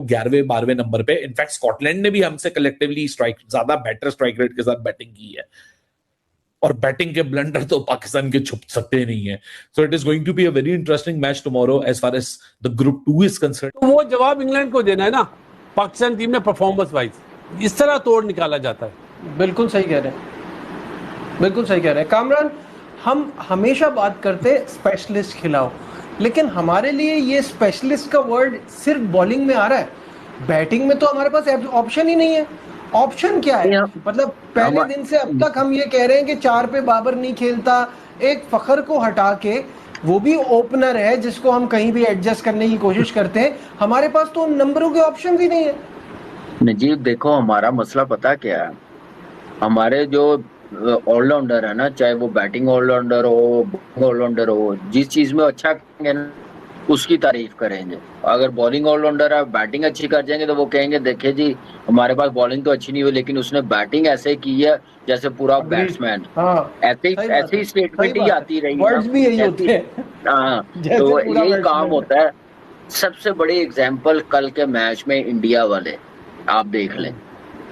11वें 12वें number पे। In fact Scotland ने भी हमसे कलेक्टिवली ज्यादा बेटर स्ट्राइक रेट के साथ बैटिंग की है, और बैटिंग के ब्लंडर तो पाकिस्तान के छुप सकते नहीं है। So it is going to be a very interesting match tomorrow as far as the group 2 is concern. तो वो जवाब इंग्लैंड को देना है ना, पाकिस्तान टीम ने परफॉर्मेंस वाइज इस तरह तोड़ निकाला जाता है। बिल्कुल सही कह रहे हैं, बिल्कुल सही कह रहे हैं कामरान। हम हमेशा बात करते स्पेशलिस्ट खिलाओ, लेकिन हमारे लिए ये स्पेशलिस्ट का वर्ड सिर्फ बॉलिंग में आ रहा है, बैटिंग में तो हमारे पास ऑप्शन ही नहीं है। ऑप्शन क्या है? मतलब पहले दिन से अब तक हम ये कह रहे हैं कि 4 पे बाबर नहीं खेलता, एक फखर को हटा के वो भी ओपनर है जिसको हम कहीं भी एडजस्ट करने की कोशिश करते हैं, हमारे पास तो नंबरों के ऑप्शन ही नहीं है। नजीब देखो, हमारा मसला पता क्या है, हमारे जो ऑलराउंडर है ना, चाहे वो बैटिंग ऑलराउंडर हो, ऑलराउंडर हो, जिस चीज में अच्छा करेंगे ना उसकी तारीफ करेंगे। अगर बॉलिंग ऑलराउंडर है, बैटिंग अच्छी कर जाएंगे तो वो कहेंगे देखिए जी हमारे पास बॉलिंग तो अच्छी नहीं हुई लेकिन उसने बैटिंग ऐसे की है जैसे पूरा बैट्समैन। ऐसी स्टेटमेंट ही आती रही, वर्ड्स भी यही होते हैं। हाँ, तो यही काम होता है। सबसे बड़ी एग्जाम्पल कल के मैच में इंडिया वाले आप देख लें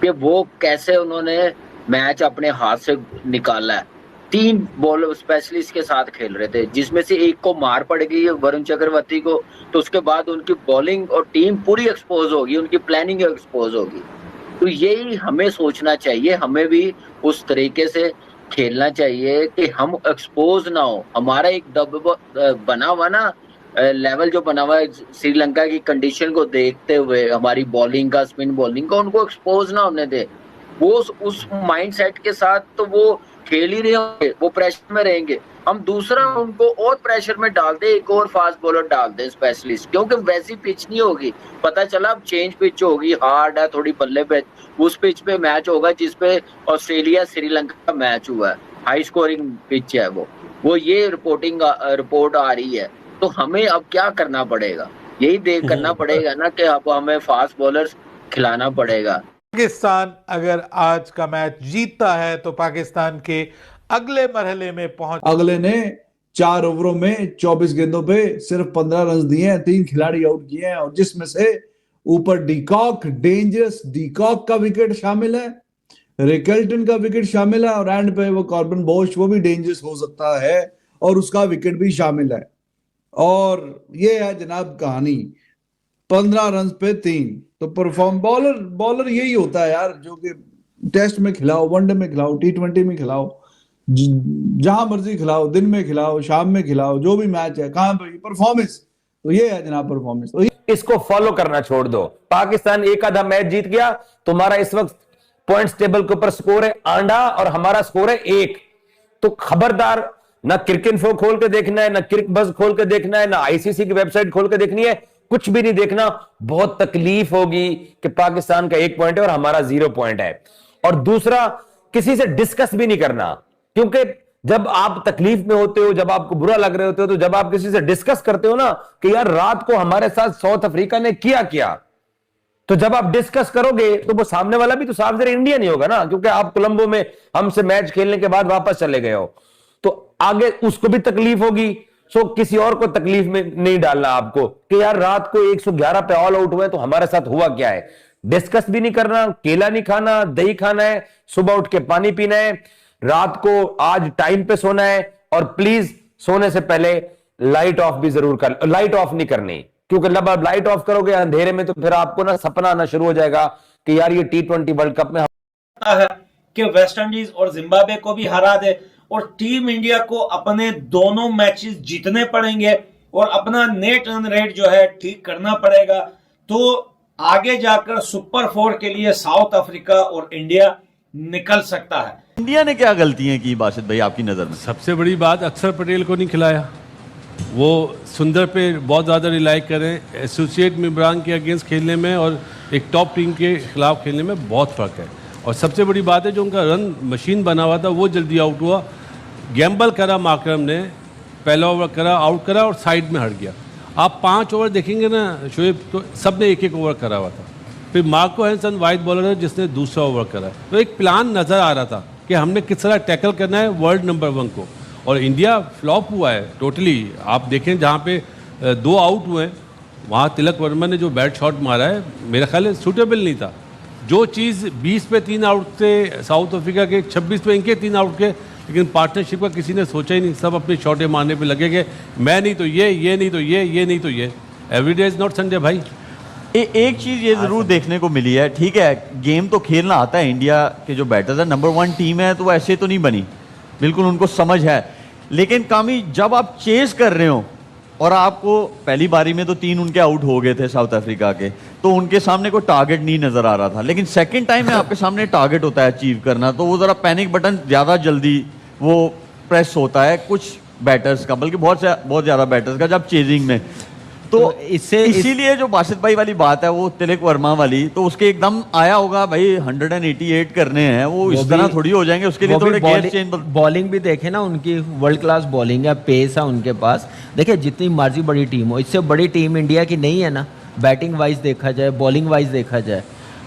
कि वो कैसे उन्होंने मैच अपने हाथ से निकाला है। 3 बॉलर स्पेशलिस्ट के साथ खेल रहे थे, जिसमें से एक को मार पड़ गई वरुण चक्रवर्ती को, तो उसके बाद उनकी बॉलिंग और टीम पूरी एक्सपोज होगी, उनकी प्लानिंग एक्सपोज होगी। तो यही हमें सोचना चाहिए, हमें भी उस तरीके से खेलना चाहिए कि हम एक्सपोज ना हो। हमारा एक बना हुआ ना लेवल जो बना हुआ है श्रीलंका की कंडीशन को देखते हुए, हमारी बॉलिंग का, स्पिन बॉलिंग का, उनको एक्सपोज ना होने दे। वो उस माइंडसेट के साथ तो वो खेल ही नहीं होंगे, वो प्रेशर में रहेंगे। हम दूसरा उनको और प्रेशर में डाल दे, एक और फास्ट बॉलर डाल दे स्पेशलिस्ट, क्योंकि वैसी पिच नहीं होगी। पता चला अब चेंज पिच होगी, हार्ड है थोड़ी, बल्ले पे उस पिच पे मैच होगा जिसपे ऑस्ट्रेलिया श्रीलंका का मैच हुआ है, हाई स्कोरिंग पिच है वो ये रिपोर्ट आ रही है। तो हमें अब क्या करना पड़ेगा, यही करना पड़ेगा ना कि अब हमें फास्ट बॉलर्स खिलाना पड़ेगा। पाकिस्तान अगर आज का मैच जीतता है तो पाकिस्तान के अगले मरहले में पहुंच। अगले ने 4 ओवरों में 24 गेंदों पे सिर्फ 15 रन दिए हैं, 3 खिलाड़ी आउट किए हैं, और जिसमें से ऊपर डीकॉक, डेंजरस डीकॉक का विकेट शामिल है, रिकल्टन का विकेट शामिल है, और एंड पे वो कॉर्बन बोश, वो भी डेंजरस हो सकता है और उसका विकेट भी शामिल है। और ये है जनाब कहानी, 15 रन पे 3। तो परफॉर्म बॉलर यही होता है यार, जो कि टेस्ट में खिलाओ, वनडे में खिलाओ, T20 में खिलाओ, जहां मर्जी खिलाओ, दिन में खिलाओ, शाम में खिलाओ, जो भी मैच है, कहां पे परफॉर्मेंस, तो ये है जनाब परफॉर्मेंस। तो इसको फॉलो करना छोड़ दो। पाकिस्तान एक आधा मैच जीत गया, तुम्हारा इस वक्त पॉइंट्स टेबल के ऊपर स्कोर है आंडा और हमारा स्कोर है 1। तो खबरदार, ना क्रिकेइंफो खोल के देखना है, ना क्रिक बज़ खोल के देखना है, ना आईसीसी की वेबसाइट खोल के देखनी है, कुछ भी नहीं देखना। बहुत तकलीफ होगी कि पाकिस्तान का 1 पॉइंट है और हमारा 0 पॉइंट है। और दूसरा, किसी से डिस्कस भी नहीं करना, क्योंकि जब आप तकलीफ में होते हो, जब आपको बुरा लग रहे होते हो, तो जब आप किसी से डिस्कस करते हो ना कि यार रात को हमारे साथ साउथ अफ्रीका ने किया, तो जब आप डिस्कस करोगे तो वो सामने वाला भी तो साफ जरा इंडिया नहीं होगा ना, क्योंकि आप कोलंबो में हमसे मैच खेलने के बाद वापस चले गए हो, तो आगे उसको भी तकलीफ होगी। सो किसी और को तकलीफ में नहीं डालना आपको कि यार रात को 111 पे ऑल आउट हुए तो हमारे साथ हुआ क्या है। डिस्कस भी नहीं करना, केला नहीं खाना, दही खाना है, सुबह उठ के पानी पीना है, रात को आज टाइम पे सोना है, और प्लीज सोने से पहले लाइट ऑफ भी जरूर कर, लाइट ऑफ नहीं करनी, क्योंकि जब आप लाइट ऑफ करोगे अंधेरे में तो फिर आपको ना सपना आना शुरू हो जाएगा कि यार ये T20 वर्ल्ड कप में है कि वेस्ट इंडीज और जिम्बाब्वे को भी हरा दे, और टीम इंडिया को अपने दोनों मैचेस जीतने पड़ेंगे और अपना नेट रन रेट जो है ठीक करना पड़ेगा, तो आगे जाकर सुपर 4 के लिए साउथ अफ्रीका और इंडिया निकल सकता है। इंडिया ने क्या गलतियां की बाशिद भाई आपकी नजर में? सबसे बड़ी बात, अक्षर पटेल को नहीं खिलाया, वो सुंदर पे बहुत ज़्यादा रिलाई करें। एसोसिएट मेंबरान के अगेंस्ट खेलने में और एक टॉप टीम के खिलाफ खेलने में बहुत फ़र्क है। और सबसे बड़ी बात है, जो उनका रन मशीन बना हुआ था वो जल्दी आउट हुआ। गैम्बल करा माकरम ने, पहला ओवर करा, आउट करा और साइड में हट गया। आप 5 ओवर देखेंगे ना शोएब, तो सब ने 1-1 ओवर करा हुआ था। फिर मार्को हैंसन वाइड बॉलर है जिसने दूसरा ओवर करा, तो एक प्लान नज़र आ रहा था कि हमने किस तरह टैकल करना है वर्ल्ड नंबर 1 को। और इंडिया फ्लॉप हुआ है टोटली। आप देखें जहाँ पे 2 आउट हुए हैं वहाँ तिलक वर्मा ने जो बैट शॉट मारा है मेरा ख्याल है सूटेबल नहीं था। जो चीज़ 20 पे 3 आउट थे साउथ अफ्रीका के, 26 पे इनके 3 आउट के, लेकिन पार्टनरशिप का किसी ने सोचा ही नहीं। सब अपने शॉटें मारने पे लगे कि मैं नहीं तो ये नहीं तो ये नहीं तो ये। एवरीडे इज नॉट संडे भाई। एक चीज ये जरूर देखने को मिली है, ठीक है गेम तो खेलना आता है, इंडिया के जो बैटर्स है नंबर 1 टीम है तो वो ऐसे तो नहीं बनी, बिल्कुल उनको समझ है। लेकिन कामी जब आप चेस कर रहे हो और आपको पहली बारी में तो 3 उनके आउट हो गए थे साउथ अफ्रीका के, तो उनके सामने कोई टारगेट नहीं नजर आ रहा था। लेकिन सेकंड टाइम में आपके सामने टारगेट होता है अचीव करना, तो वो जरा पैनिक बटन ज्यादा जल्दी वो प्रेस होता है कुछ बैटर्स का, बल्कि बहुत ज्यादा बैटर्स का जब चेजिंग में। तो इससे इसीलिए जो बाशिद भाई वाली बात है वो तिलक वर्मा वाली, तो उसके एकदम आया होगा भाई 188 करने हैं, वो इस तरह थोड़ी हो जाएंगे, उसके लिए थोड़े गेयर चेंज। बॉलिंग भी देखे ना उनकी, वर्ल्ड क्लास बॉलिंग है, पेस है उनके पास। देखिए जितनी मर्जी बड़ी टीम हो, इससे बड़ी टीम इंडिया की नहीं है ना, बैटिंग वाइज देखा जाए, बॉलिंग वाइज देखा जाए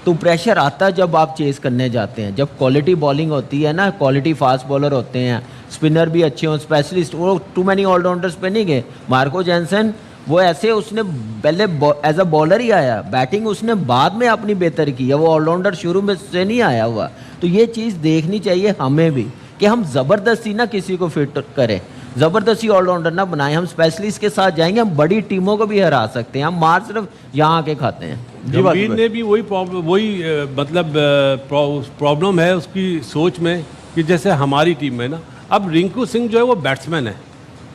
तो प्रेशर आता है जब आप चेस करने जाते हैं। जब क्वालिटी बॉलिंग होती है ना, क्वालिटी फास्ट बॉलर होते हैं, स्पिनर भी अच्छे हों, स्पेशलिस्ट, वो टू मैनी ऑलराउंडर्स पे नहीं गए। मार्को जैनसन वो ऐसे उसने पहले एज अ बॉलर ही आया, बैटिंग उसने बाद में अपनी बेहतर की है, वो ऑलराउंडर शुरू में से नहीं आया हुआ। तो ये चीज़ देखनी चाहिए हमें भी कि हम ज़बरदस्ती ना किसी को फिट करें, ज़बरदस्ती ऑलराउंडर ना बनाएं। हम स्पेशलिस्ट के साथ जाएंगे, हम बड़ी टीमों को भी हरा सकते हैं, हम मार सिर्फ यहाँ आके खाते हैं। गंभीर ने भी वही प्रॉब्लम है उसकी सोच में कि जैसे हमारी टीम में ना, अब रिंकू सिंह जो है वो बैट्समैन है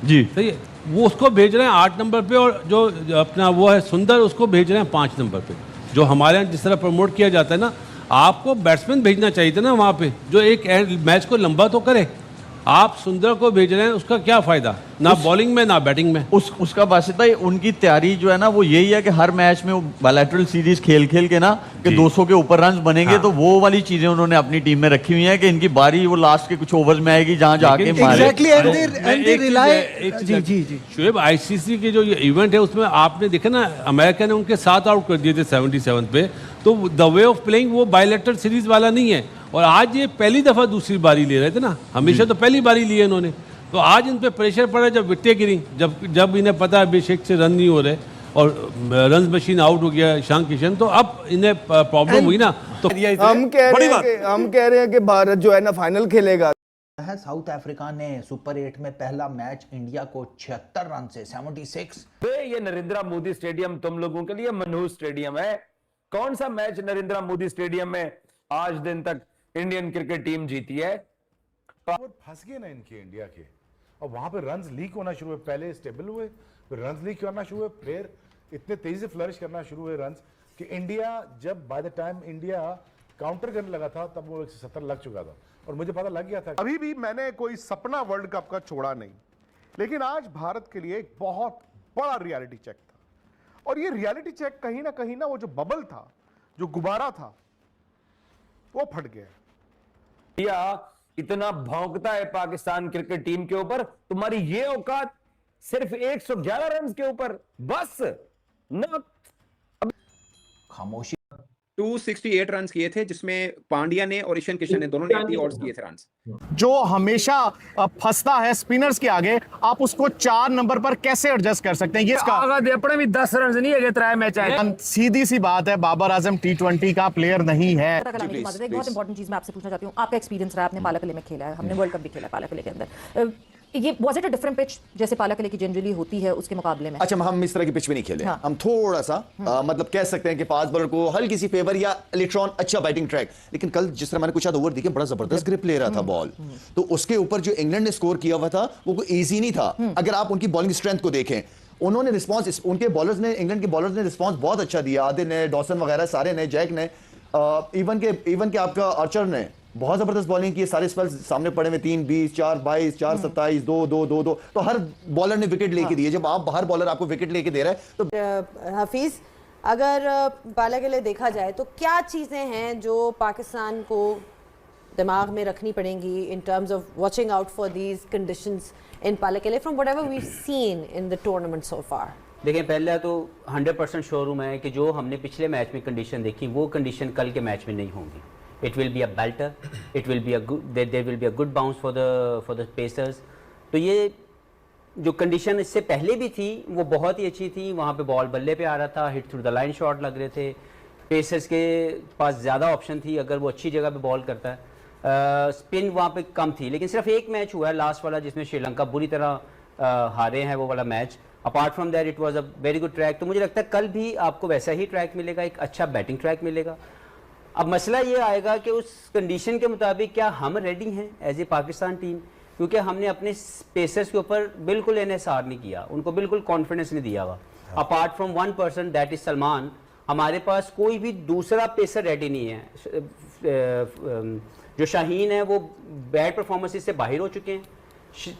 जी, सही है, वो उसको भेज रहे हैं 8 नंबर पे, और जो अपना वो है सुंदर उसको भेज रहे हैं 5 नंबर पे। जो हमारे यहाँ जिस तरह प्रमोट किया जाता है ना, आपको बैट्समैन भेजना चाहिए था ना वहाँ पे, जो एक मैच को लंबा तो करे। आप सुंदर को भेज रहे हैं, उसका क्या फायदा, ना बॉलिंग में ना बैटिंग में। उसका बासित भाई उनकी तैयारी जो है ना वो यही है कि हर मैच में वो बायलैटरल सीरीज खेल के ना कि 200 के ऊपर रन बनेंगे। हाँ। तो वो वाली चीजें उन्होंने अपनी टीम में रखी हुई हैं कि इनकी बारी वो लास्ट के कुछ ओवर्स में आएगी जहां जाके मारे। शुएब, आईसीसी के जो ये इवेंट है उसमें आपने देखा ना, अमेरिका ने उनके 7 आउट कर दिए थे 77 पे। तो द वे ऑफ प्लेइंग वो बायलैटरल सीरीज वाला नहीं है। और आज ये पहली दफा दूसरी बारी ले रहे थे ना, हमेशा तो पहली बारी ली है इन्होंने। तो आज इन पे प्रेशर पड़ा जब विकेटें गिरी, जब इन्हें पता है अभिषेक से रन नहीं हो रहे और रन मशीन आउट हो गया ईशान किशन, तो अब इन्हें प्रॉब्लम हुई ना। तो हम कह रहे हैं कि भारत जो है ना फाइनल खेलेगा। साउथ अफ्रीका ने सुपर 8 में पहला मैच इंडिया को 76 रन से 76। ये नरेंद्र मोदी स्टेडियम तुम लोगों के लिए मनहूस स्टेडियम है। कौन सा मैच नरेंद्र मोदी स्टेडियम में आज दिन तक इंडियन क्रिकेट टीम जीती है? फंस गए ना इनके इंडिया के, और वहां पे रन्स लीक होना शुरू हुए। पहले स्टेबल हुए, फिर रन्स लीक करना शुरू हुए, फिर इतने तेजी से फ्लरिश करना शुरू हुए रन्स कि इंडिया जब by the time India counter करने लगा था तब वो 170 लग चुका था और मुझे पता लग गया था। अभी भी मैंने कोई सपना वर्ल्ड कप का छोड़ा नहीं, लेकिन आज भारत के लिए एक बहुत बड़ा रियलिटी चेक था। और ये रियलिटी चेक कहीं ना वो जो बबल था, जो गुब्बारा था, वो फट गया। इतना भौंकता है पाकिस्तान क्रिकेट टीम के ऊपर, तुम्हारी ये औकात सिर्फ 111 रन के ऊपर बस ना। खामोशी। 268 रन किए थे, जिसमें पांड्या ने और ईशान किशन ने दोनों ने 80 और किए थे रन। जो हमेशा फंसता है स्पिनर्स के आगे, आप उसको 4 नंबर पर कैसे एडजस्ट कर सकते हैं? ये अपने भी 10 रन नहीं है, 3 मैच आए। सीधी सी बात है, बाबर आजम T20 का प्लेयर नहीं है। एक बहुत इंपॉर्टेंट चीज मैं आपसे पूछना चाहती हूँ, आपका एक्सपीरियंस रहा, आपने पालाकले में खेला है, हमने वर्ल्ड कप भी खेला पालाकले के अंदर। ये was it a different pitch जैसे पालाकले की जनरली होती है उसके मुकाबले में? अच्छा, हम इस तरह की पिच में नहीं खेले। हाँ। हम थोड़ा सा मतलब कह सकते हैं कि फास्ट बॉलर को हल्की सी फेवर या इलेक्ट्रॉन अच्छा बैटिंग ट्रैक, लेकिन कल जिस तरह मैंने कुछ ओवर देखे, बड़ा जबरदस्त ग्रिप ले रहा था बॉल, तो उसके ऊपर जो इंग्लैंड ने स्कोर किया हुआ था वो कोई इजी नहीं था। अगर आप उनकी बॉलिंग स्ट्रेंथ को देखें, उन्होंने रिस्पॉन्स, उनके बॉलर्स ने, इंग्लैंड के बॉलर्स ने रिस्पॉन्स बहुत अच्छा दिया। आदिल ने, डॉसन वगैरह सारे ने, जैक ने, इवन के आपका आर्चर ने बहुत जबरदस्त बॉलिंग की। सारे स्पेल्स सामने पड़े हुए, 3 20 4 22 4 27 2 2 2 2, तो हर बॉलर ने विकेट लेके दिए। जब आप हर बॉलर आपको विकेट लेके दे रहा है तो हफीज, अगर पालाकले देखा जाए तो क्या चीजें हैं जो पाकिस्तान को दिमाग में रखनी पड़ेंगी in terms of watching out for these conditions in Pallekele from whatever we seen in the tournament so far? देखें, पहले तो 100% शोरूम है कि जो हमने पिछले मैच में कंडीशन देखी वो कंडीशन कल के मैच में नहीं होंगी। It will be a belter. It will be a good. There will be a good bounce for the pacers. तो ये जो कंडीशन इससे पहले भी थी वो बहुत ही अच्छी थी। वहाँ पे बॉल बल्ले पे आ रहा था, hit through the line shot लग रहे थे, पेसर्स के पास ज़्यादा ऑप्शन थी अगर वो अच्छी जगह पे बॉल करता है। स्पिन वहाँ पे कम थी, लेकिन सिर्फ एक मैच हुआ है लास्ट वाला जिसमें श्रीलंका बुरी तरह हारे हैं, वो वाला match. Apart from that it was a very good track. तो मुझे लगता है कल भी आपको वैसा ही ट्रैक मिलेगा, एक अच्छा बैटिंग ट्रैक मिलेगा। अब मसला ये आएगा कि उस कंडीशन के मुताबिक क्या हम रेडी हैं एज ए पाकिस्तान टीम, क्योंकि हमने अपने पेसर्स के ऊपर बिल्कुल इन्हिसार नहीं किया, उनको बिल्कुल कॉन्फिडेंस नहीं दिया हुआ। Apart from one person that is Salman, हमारे पास कोई भी दूसरा पेसर रेडी नहीं है। जो शाहीन है वो बैड परफॉर्मेंस से बाहर हो चुके हैं।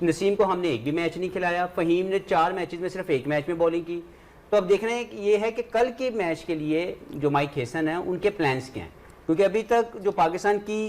नसीम को हमने एक भी मैच नहीं खिलाया, फ़हीम ने 4 मैचेस में सिर्फ 1 मैच में बॉलिंग की। तो अब देखना है ये है कि कल के मैच के लिए जो माइक हेसन है उनके प्लान्स क्या हैं, क्योंकि अभी तक जो पाकिस्तान की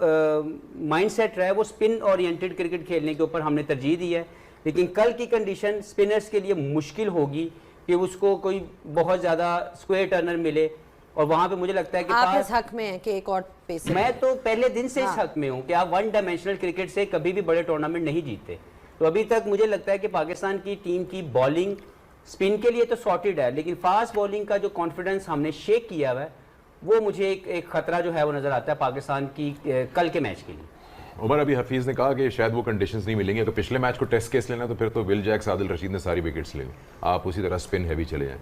माइंडसेट रहा है वो स्पिन ओरिएंटेड क्रिकेट खेलने के ऊपर हमने तरजीह दी है। लेकिन कल की कंडीशन स्पिनर्स के लिए मुश्किल होगी कि उसको कोई बहुत ज़्यादा स्क्वायर टर्नर मिले, और वहाँ पे मुझे लगता है कि आप इस हक में हैं कि एक और पेसर। मैं तो पहले दिन से इस हक में हूँ कि आप 1 डायमेंशनल क्रिकेट से कभी भी बड़े टूर्नामेंट नहीं जीतते। तो अभी तक मुझे लगता है कि पाकिस्तान की टीम की बॉलिंग स्पिन के लिए तो सॉर्टेड है, लेकिन फास्ट बॉलिंग का जो कॉन्फिडेंस हमने शेक किया हुआ है वो मुझे एक खतरा जो है वो नजर आता है पाकिस्तान की कल के मैच के लिए। उमर, अभी हफीज ने कहा कि शायद वो कंडीशंस नहीं मिलेंगे, तो पिछले मैच को टेस्ट केस लेना तो फिर तो विल जैक्स, आदिल रशीद ने सारी विकेट्स ले ली, आप उसी तरह स्पिन हैवी चले जाएं।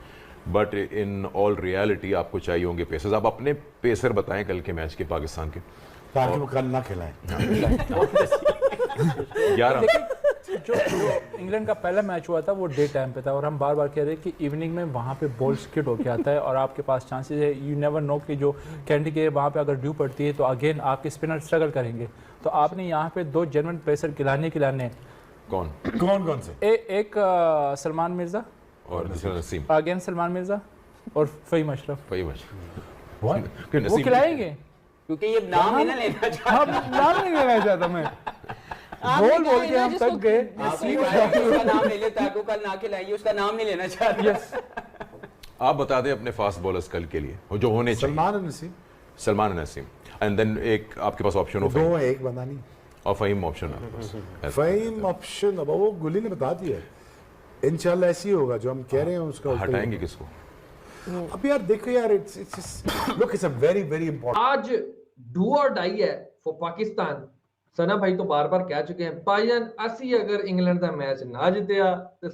बट इन ऑल रियलिटी आपको चाहिए होंगे पेसर्स। आप अपने पेसर बताएं कल के मैच के पाकिस्तान के, ताकि वो कल ना खिलाएं। 11 जो इंग्लैंड का पहला मैच हुआ था वो डे टाइम पे था, और हम बार बार कह रहे हैं कि इवनिंग में वहाँ पे बॉल स्किड होके आता है और आपके पास चांसेस है, यू नेवर नो कि जो कैंडी के वहाँ पे अगर ड्यू पड़ती है तो अगेन आपके स्पिनर स्ट्रगल करेंगे। तो आपने यहाँ पे 2 जेन्युइन पेसर खिलाने कौन से एक सलमान मिर्जा और नसीम, अगेन सलमान मिर्जा और फ़हीम अशरफ। वो खिलाएंगे क्योंकि ये नाम नहीं लेना चाहता, नाम नहीं लेना चाहता मैं, बोल के हम तक गए। उसका नाम ले लेता है, कल ना खिलाएंगे, उसका नाम नहीं लेना चाहता। आप बता दें अपने फास्ट बॉलर्स कल के लिए जो होने चाहिए। सलमान और नसीम, एंड देन एक आपके पास ऑप्शन हो, 2 एक बंदा नहीं, और फ़हीम ऑप्शन है। फ़हीम ऑप्शन अब वो गुली ने बता दिया, इंशाल्लाह ऐसी होगा जो हम कह रहे हैं उसका। हटाएंगे किसको? अब यार देखो यार, it's look, it's a very very important. आज डू और डाई है फॉर पाकिस्तान। सना भाई तो बार बार कह चुके हैं भाईजान, असी अगर इंग्लैंड का मैच ना जितया तो